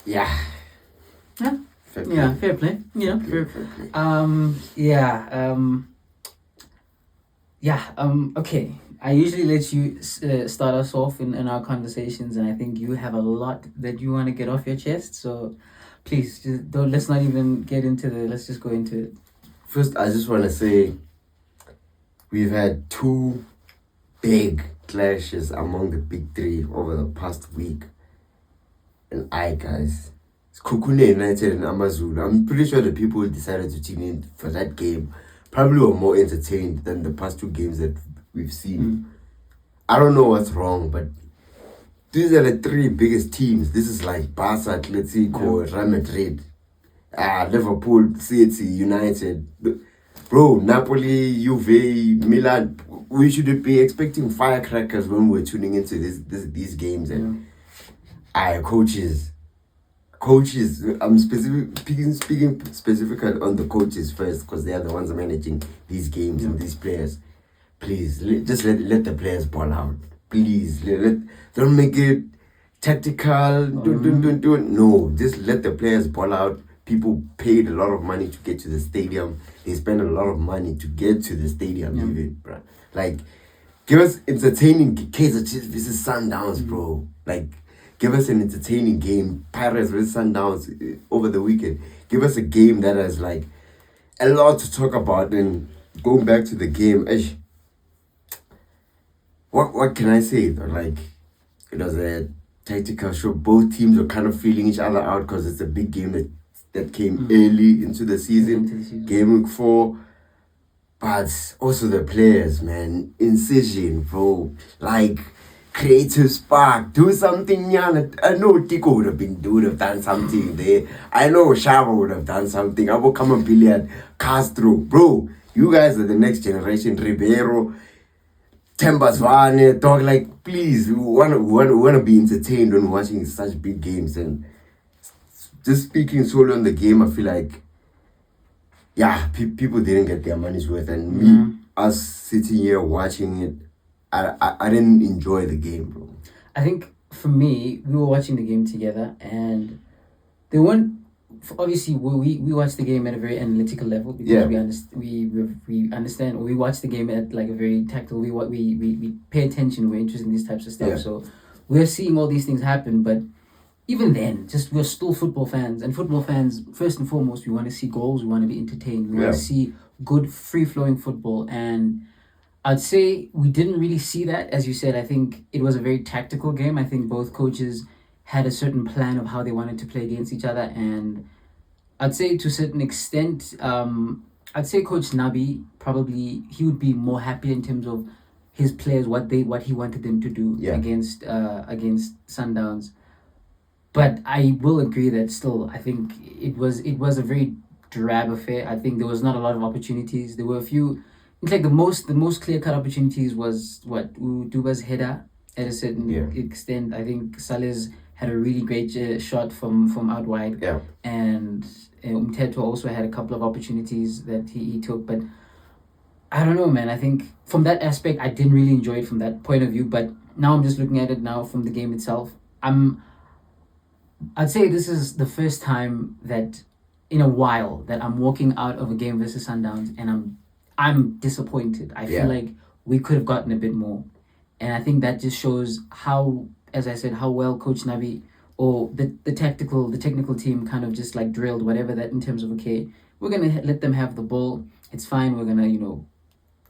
Yeah. Yeah. Fair play. Yeah, fair play. Fair play. Yeah. Okay. I usually let you start us off in our conversations, and I think you have a lot that you want to get off your chest. So, please, just don't. Let's not even get into the. Let's just go into it. First, I just want to say we've had two big clashes among the big three over the past week. And guys, it's Kukune United and Amazulu. I'm pretty sure the people who decided to tune in for that game probably were more entertained than the past two games that we've seen. I don't know what's wrong, but these are the three biggest teams. This is like Barca, Atletico, Real Madrid, Liverpool, City, United. Bro, Napoli, Juve, Milan. We should be expecting firecrackers when we're tuning into these games. And coaches. I'm speaking specifically on the coaches first, because they are the ones managing these games and these players. Please, just let the players ball out. Please, don't make it tactical. Don't. No, just let the players ball out. People paid a lot of money to get to the stadium. They spend a lot of money to get to the stadium, even, bro. Like, give us entertaining Kaizer Chiefs versus Sundowns, bro. Like, give us an entertaining game. Pirates versus Sundowns over the weekend. Give us a game that has like a lot to talk about. And going back to the game, what can I say? Like, it was a tactical show. Both teams were kind of feeling each other out because it's a big game that came early into the season. Game week 4. But also the players, man. Incision, bro. Like, creative spark. Do something, young. I know Tico would have done something there. I know Shava would have done something. I will come a billion. Castro. Bro, you guys are the next generation. Ribeiro. Tembazwane, dog, like, please, we wanna be entertained when watching such big games. And just speaking solely on the game, I feel like, people didn't get their money's worth, and us sitting here watching it, I didn't enjoy the game, bro. I think for me, we were watching the game together, and they weren't. Obviously, we watched the game at a very analytical level because we understand, or we watch the game at like a very tactical. We pay attention. We're interested in these types of stuff. Yeah. So we're seeing all these things happen, but even then, just we're still football fans, and football fans, first and foremost, we want to see goals. We want to be entertained. We want to see good, free flowing football. And I'd say we didn't really see that. As you said, I think it was a very tactical game. I think both coaches had a certain plan of how they wanted to play against each other, and I'd say to a certain extent, I'd say Coach Nabi probably he would be more happy in terms of his players, what he wanted them to do against Sundowns. But I will agree that still, I think it was a very drab affair. I think there was not a lot of opportunities. There were a few. In fact, the most clear cut opportunities was Uduba's header at a certain extent. I think Saleh's had a really great shot from out wide. Yeah. And Umteto also had a couple of opportunities that he took. But I don't know, man. I think from that aspect, I didn't really enjoy it from that point of view. But now I'm just looking at it now from the game itself. I'd say this is the first time that in a while that I'm walking out of a game versus Sundowns and I'm disappointed. I feel like we could have gotten a bit more. And I think that just shows how, as I said, how well Coach Nabi or the technical team kind of just like drilled whatever that in terms of, okay, we're going to let them have the ball. It's fine. We're going to,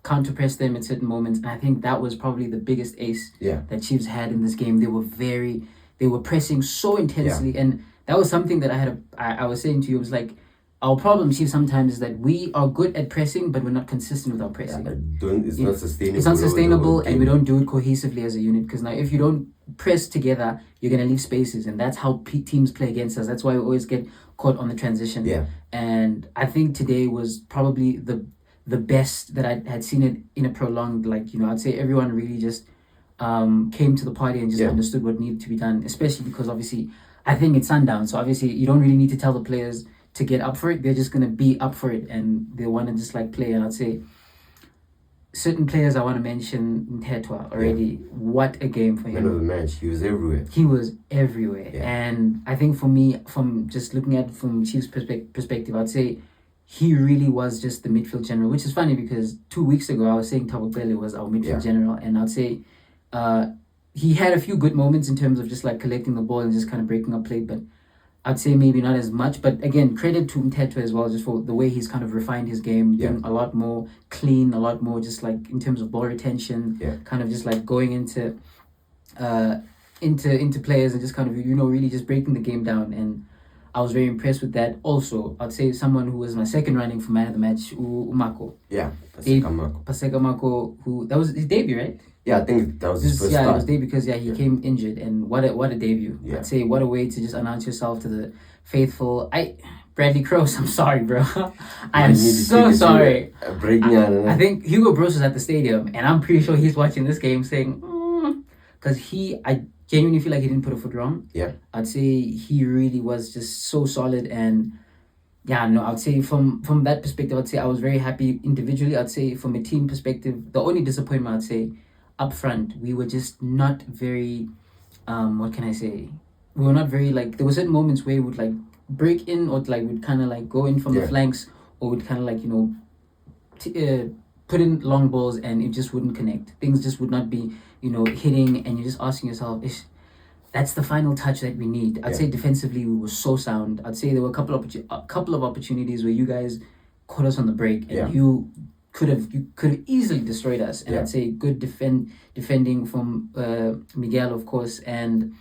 counter press them at certain moments. And I think that was probably the biggest ace that Chiefs had in this game. They were pressing so intensely. And that was something that I was saying to you. It was like, our problem, Chiefs, sometimes is that we are good at pressing, but we're not consistent with our pressing. It's not sustainable. It's unsustainable, and we don't do it cohesively as a unit. Because now, if you don't press together, you're going to leave spaces, and that's how teams play against us. That's why we always get caught on the transition. Yeah. And I think today was probably the best that I had seen it in a prolonged, I'd say everyone really just came to the party and just understood what needed to be done, especially because obviously I think it's Sundown, so obviously you don't really need to tell the players to get up for it. They're just going to be up for it and they want to just play. And I'd say certain players I want to mention. Mtetwa already. What a game for him! Man of the match. He was everywhere. He was everywhere, Yeah. and I think for me, from just looking at it from Chiefs' perspective, I'd say he really was just the midfield general. Which is funny because 2 weeks ago I was saying Tabukele was our midfield general, and I'd say he had a few good moments in terms of just like collecting the ball and just kind of breaking up play, but I'd say maybe not as much. But again, credit to Mtetwa as well, just for the way he's kind of refined his game, being a lot more clean, a lot more just like in terms of ball retention, kind of just like going into players and just kind of really just breaking the game down. And I was very impressed with that. Also, I'd say someone who was my second running for man of the match, Umako. Yeah, Paseka Mako, who that was his debut, right? Yeah, I think that was his first start. It was debut because he came injured, and what a debut. Yeah. I'd say what a way to just announce yourself to the faithful. Bradley Cross, I'm sorry, bro. I am so sorry. I think Hugo Bros was at the stadium, and I'm pretty sure he's watching this game saying, because I genuinely feel like he didn't put a foot wrong. Yeah. I'd say he really was just so solid, and I'd say from that perspective, I'd say I was very happy individually. I'd say from a team perspective, the only disappointment I'd say up front, we were just not very, what can I say? We were not very there were certain moments where we would break in or would kind of go in from the flanks, or would kind of put in long balls and it just wouldn't connect. Things just would not be, hitting, and you're just asking yourself, that's the final touch that we need. I'd say defensively we were so sound. I'd say there were a couple of opportunities where you guys caught us on the break, and you could have easily destroyed us. And I'd say good defending from Miguel, of course, and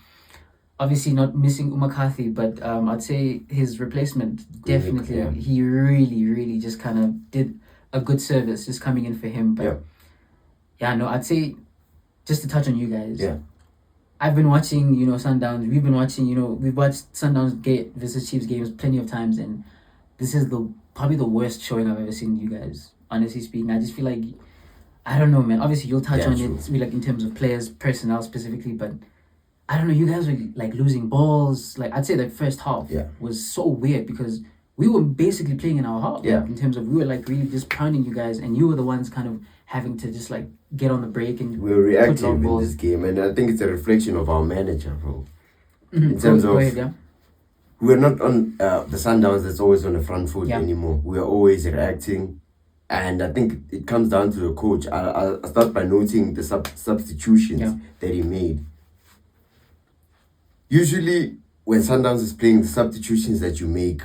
obviously not missing Umakhathi, but I'd say his replacement definitely he really just kind of did a good service just coming in for him. But I'd say just to touch on you guys. I've been watching, Sundowns. We've been watching, we've watched Sundowns versus Chiefs games plenty of times, and this is probably the worst showing I've ever seen you guys. Honestly speaking, I just feel like, I don't know, man. Obviously, you'll touch on it, in terms of players, personnel specifically, but I don't know. You guys were losing balls. I'd say the first half was so weird because we were basically playing in our half. In terms of we were really just pounding you guys, and you were the ones kind of having to just get on the break and we were reactive in this game, and I think it's a reflection of our manager, bro. In terms of we're not on the Sundowns that's always on the front foot anymore. We're always reacting, and I think it comes down to the coach. I'll start by noting the substitutions that he made. Usually, when Sundowns is playing, the substitutions that you make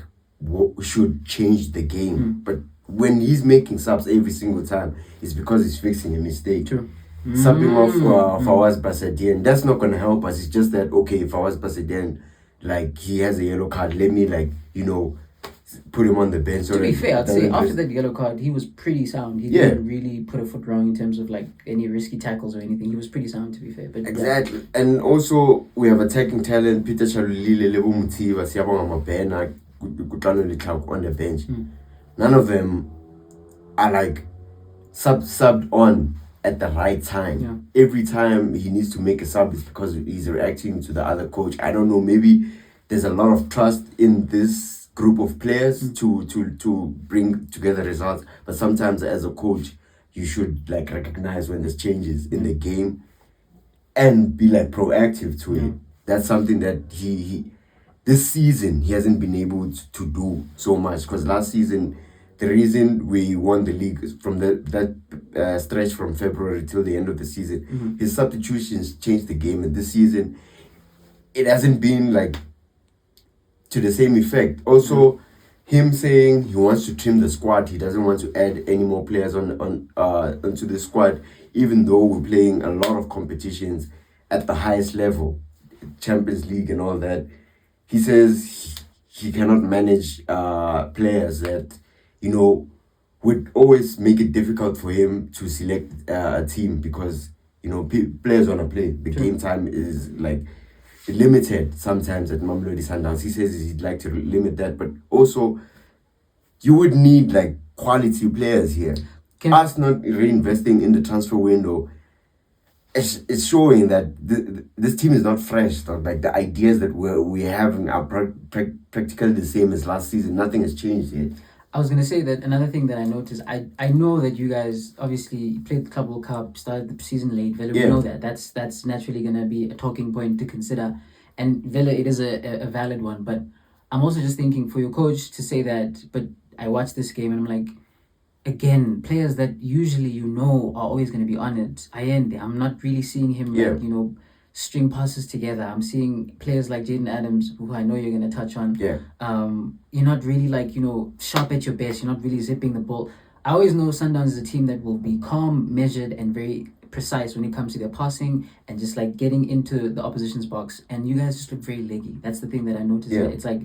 should change the game. But when he's making subs every single time, it's because he's fixing a mistake. True. Subbing off Fawaz Basadian, that's not going to help us. It's just that, okay, Fawaz Basadian, he has a yellow card. Let me, put him on the bench. To be fair, I'd say after that yellow card, he was pretty sound. He didn't really put a foot wrong in terms of any risky tackles or anything. He was pretty sound, to be fair. But exactly. And also, we have attacking talent. Peter Chalulile, Lebo Mutiva, Siabonga Mabena, Kutlano Litlak on the bench. None of them are subbed on at the right time. Every time he needs to make a sub, it's because he's reacting to the other coach. I don't know, maybe there's a lot of trust in this group of players to bring together results, but sometimes as a coach you should recognize when there's changes in the game and be proactive to it. That's something that he this season he hasn't been able to do so much, because last season the reason we won the league is from that stretch from February till the end of the season. His substitutions changed the game, and this season it hasn't been to the same effect. Also, him saying he wants to trim the squad, he doesn't want to add any more players onto the squad, even though we're playing a lot of competitions at the highest level, Champions League and all that. He says he cannot manage players that would always make it difficult for him to select a team, because players want to play. The game time is limited sometimes at Mamelodi Sundowns. He says he'd like to limit that, but also you would need quality players here. Us not reinvesting in the transfer window, it's showing that this team is not fresh. The ideas that we having are practically the same as last season. Nothing has changed yet. I was gonna say that another thing that I noticed, I know that you guys obviously played the Club World Cup, started the season late. Vela, we know that. That's naturally gonna be a talking point to consider, and Vela, it is a valid one. But I'm also just thinking for your coach to say that. But I watched this game and I'm like, again, players that usually are always gonna be on it. I'm not really seeing him like string passes together. I'm seeing players like Jaden Adams, who I know you're going to touch on. You're not really like, sharp at your best. You're not really zipping the ball. I always know Sundowns is a team that will be calm, measured, and very precise when it comes to their passing and just like getting into the opposition's box. And you guys just look very leggy. That's the thing that I noticed. It's like,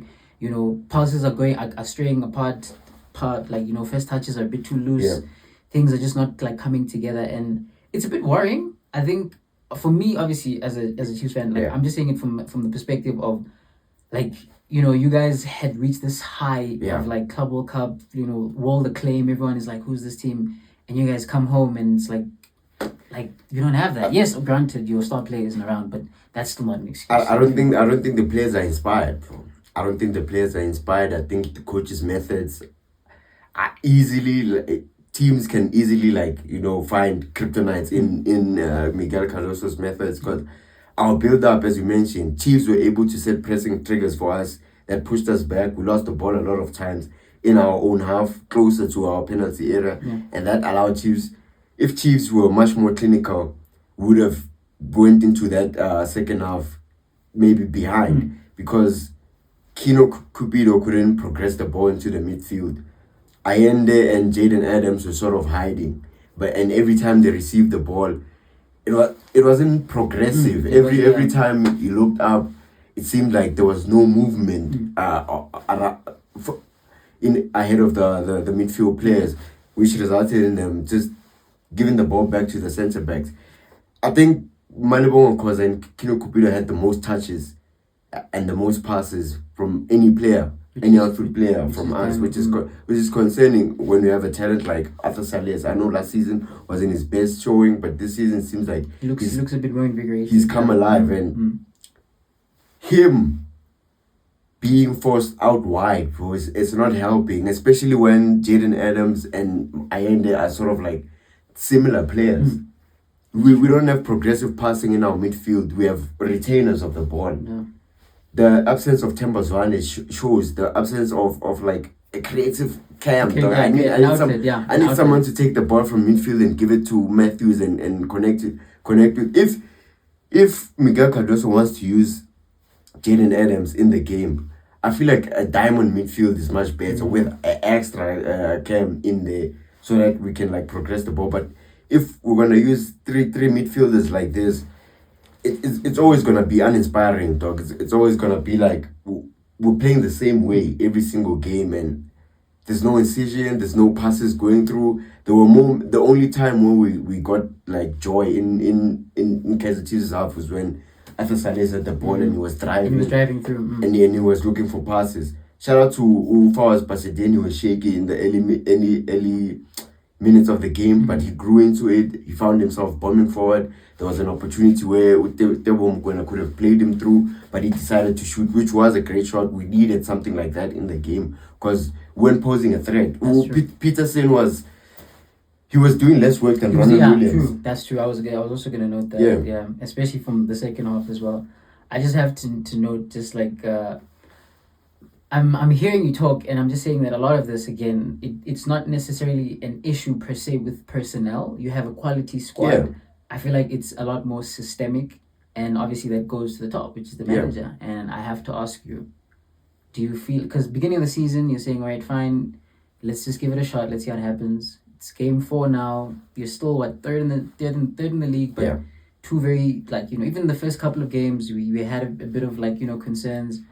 passes are straying apart, like, first touches are a bit too loose. Things are just not like coming together. And it's a bit worrying. I think for me, obviously, as a Chiefs fan, I'm just saying it from the perspective of, like, you guys had reached this high of like Club World Cup, world acclaim. Everyone is like, who's this team? And you guys come home and it's like you don't have that. Yes, granted, your star player isn't around, but that's still not an excuse. I don't think the players are inspired, bro. I don't think the players are inspired. I think the coach's methods are easily teams can easily find kryptonites in Miguel Cardoso's methods, because our build-up, as you mentioned, Chiefs were able to set pressing triggers for us that pushed us back. We lost the ball a lot of times in our own half, closer to our penalty area, and that allowed Chiefs. If Chiefs were much more clinical, would have went into that second half maybe behind, because Kino Cupido couldn't progress the ball into the midfield. Allende and Jaden Adams were sort of hiding, and every time they received the ball, it wasn't progressive. Every time you looked up, it seemed like there was no movement ahead of the midfield players, which resulted in them just giving the ball back to the centre backs. I think Malibong Nkosi and Kino Cupido had the most touches and the most passes from any player. Any outfield player from us, which is concerning when we have a talent like Arthur Salias. I know last season wasn't his best showing, but this season seems like he looks a bit more invigorated. He's come alive, and him being forced out wide, bro, it's not helping, especially when Jaden Adams and Allende are sort of like similar players. We don't have progressive passing in our midfield. We have retainers of the ball. The absence of Temba Zwane shows the absence of like a creative camp. I need someone to take the ball from midfield and give it to Matthews and connect with. If Miguel Cardoso wants to use Jaden Adams in the game, I feel like a diamond midfield is much better with an extra cam in there so that we can like progress the ball. But if we're gonna use three midfielders like this, it's always going to be uninspiring, dog. It's always going to be like we're playing the same way every single game, and there's no incision, there's no passes going through. The only time when we got like joy in Kaizer Chiefs' half was when Arthur Salias had the ball and he was driving. He was driving through. And he was looking for passes. Shout out to Ufawas Pasadena, who was shaky in the early minutes of the game, but he grew into it. He found himself bombing forward. There was an opportunity where Tebo could have played him through, but he decided to shoot, which was a great shot. We needed something like that in the game because when posing a threat, Peterson was doing less work than Ronald Williams. True. That's true. I was also gonna note that. Yeah, especially from the second half as well. I just have to note just like I'm hearing you talk, and I'm just saying that a lot of this again, it's not necessarily an issue per se with personnel. You have a quality squad. Yeah. I feel like it's a lot more systemic, and obviously that goes to the top, which is the manager. Yeah. And I have to ask you, do you feel, because beginning of the season you're saying, all right, fine, let's just give it a shot, let's see how it happens. It's game 4 now. You're still third in the league, but two very even the first couple of games we had a bit of concerns,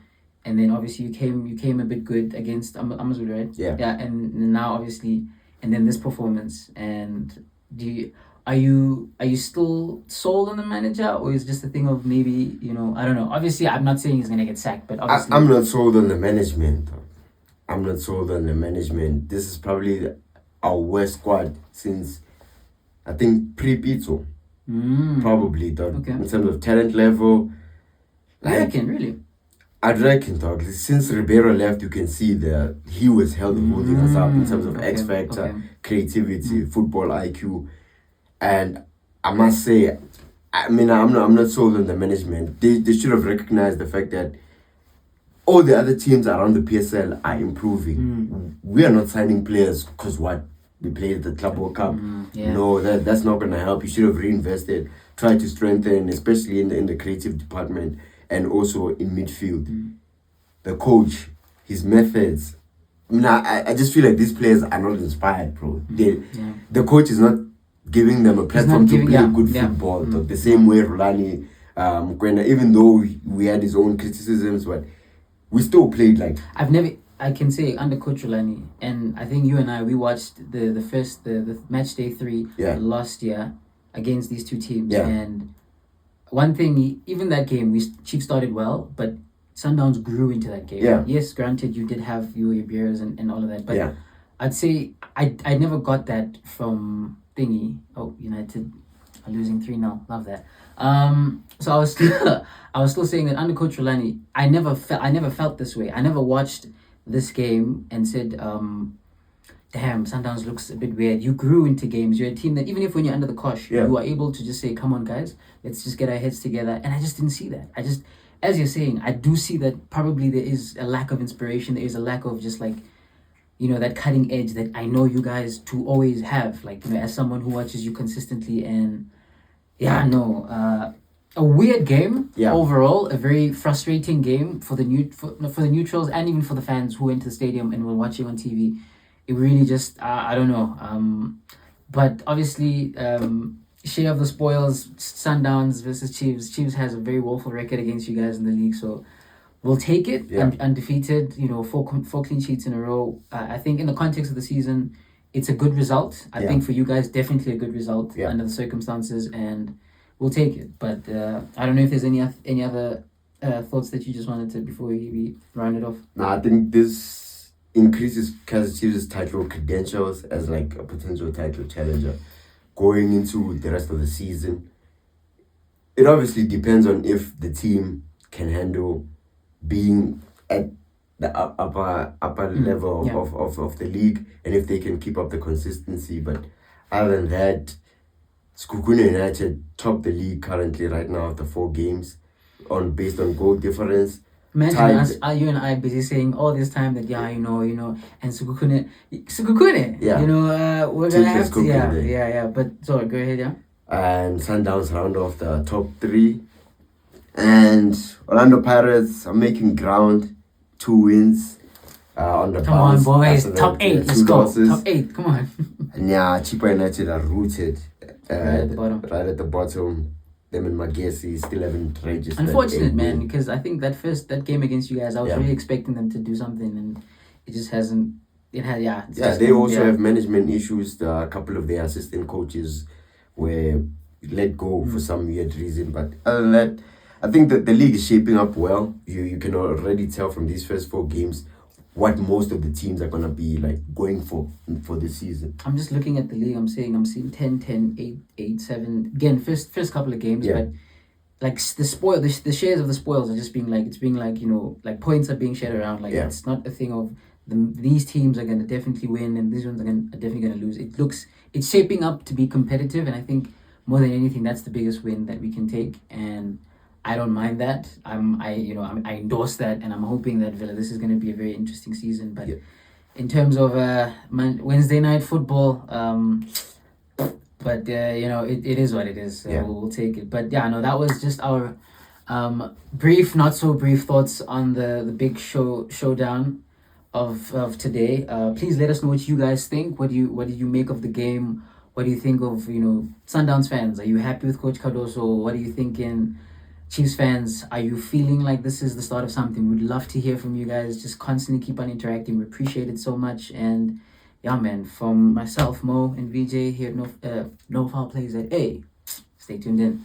and then obviously you came a bit good against Amazulu, right? Yeah, and now obviously, and then this performance. And are you still sold on the manager, or is it just a thing of maybe I don't know? Obviously, I'm not saying he's gonna get sacked, but obviously I'm not sold on the management. This is probably our worst squad since I think pre-Pizzo. Probably, in terms of talent level. I reckon, really. I'd reckon, dog. Since Ribeiro left, you can see that he was holding us up in terms of X factor, creativity, football IQ, and I must say, I mean, I'm not sold on the management. They should have recognized the fact that all the other teams around the PSL are improving. We are not signing players because what? We played the Club World Cup. No, that's not gonna help. You should have reinvested, tried to strengthen, especially in the creative department and also in midfield. The coach, his methods. I mean, I just feel like these players are not inspired, bro. The coach is not giving them a platform to play good football. The same way Rulani, Kwena, even though we had his own criticisms, but we still played like... I can say under Coach Rulani, and I think you and I, we watched the match day 3 last year against these two teams. And one thing, even that game, Chiefs started well, but Sundowns grew into that game. Yes, granted, you did have your beers and all of that, but I'd say I never got that from Thingy. Oh, United are losing 3-0. Love that. So I was still saying that under Coach Rulani, I never felt this way. I never watched this game and said, damn, Sundowns looks a bit weird. You grew into games. You're a team that, even if when you're under the cosh, you are able to just say, come on, guys, let's just get our heads together. And I just didn't see that. As you're saying, I do see that probably there is a lack of inspiration. There is a lack of just like, that cutting edge that I know you guys to always have. Like, as someone who watches you consistently. And a weird game overall, a very frustrating game for the neutrals and even for the fans who went to the stadium and were watching on TV. It really just I don't know. But obviously, share of the spoils, Sundowns versus Chiefs. Chiefs has a very woeful record against you guys in the league, so we'll take it. Undefeated, 4 clean sheets in a row. I think in the context of the season, it's a good result. I think for you guys, definitely a good result under the circumstances, and we'll take it. But I don't know if there's any other thoughts that you just wanted to before we round it off. No, I think this increases Kaizer Chiefs' title credentials as like a potential title challenger going into the rest of the season. It obviously depends on if the team can handle being at the upper level of the league and if they can keep up the consistency. But other than that, Sekhukhune United top the league currently right now after 4 games based on goal difference. Imagine us, you and I busy saying all this time that and Sekhukhune, we're gonna have to But sorry, go ahead, And Sundowns round off the top 3, and Orlando Pirates are making ground, 2 wins on the bounce. Come on, boys, top 8, let's go. Top 8, come on. And Chipa United are rooted right at the bottom. Them and Magesi still haven't registered. Unfortunate, man, because I think that game against you guys, I was really expecting them to do something, and it just hasn't. It had, they also have management issues. A couple of their assistant coaches were let go for some weird reason. But other than that, I think that the league is shaping up well. You can already tell from these first 4 games what most of the teams are going to be like going for this season. I'm just looking at the league. I'm seeing 10, 10, 8, 8, 7. Again, first couple of games, but like the shares of the spoils are just being like points are being shared around. Like it's not a thing of these teams are going to definitely win and these ones are definitely going to lose. It's shaping up to be competitive, and I think more than anything, that's the biggest win that we can take. And I don't mind that. I endorse that, and I'm hoping that this is going to be a very interesting season. But in terms of Wednesday night football, it is what it is. So we'll take it. But that was just our brief, not so brief thoughts on the big showdown of today. Please let us know what you guys think. What did you make of the game? What do you think of Sundowns fans? Are you happy with Coach Cardoso? What are you thinking? Chiefs fans, are you feeling like this is the start of something? We'd love to hear from you guys. Just constantly keep on interacting. We appreciate it so much. And man, from myself, Mo, and VJ here at No Foul Plays at A. Stay tuned in.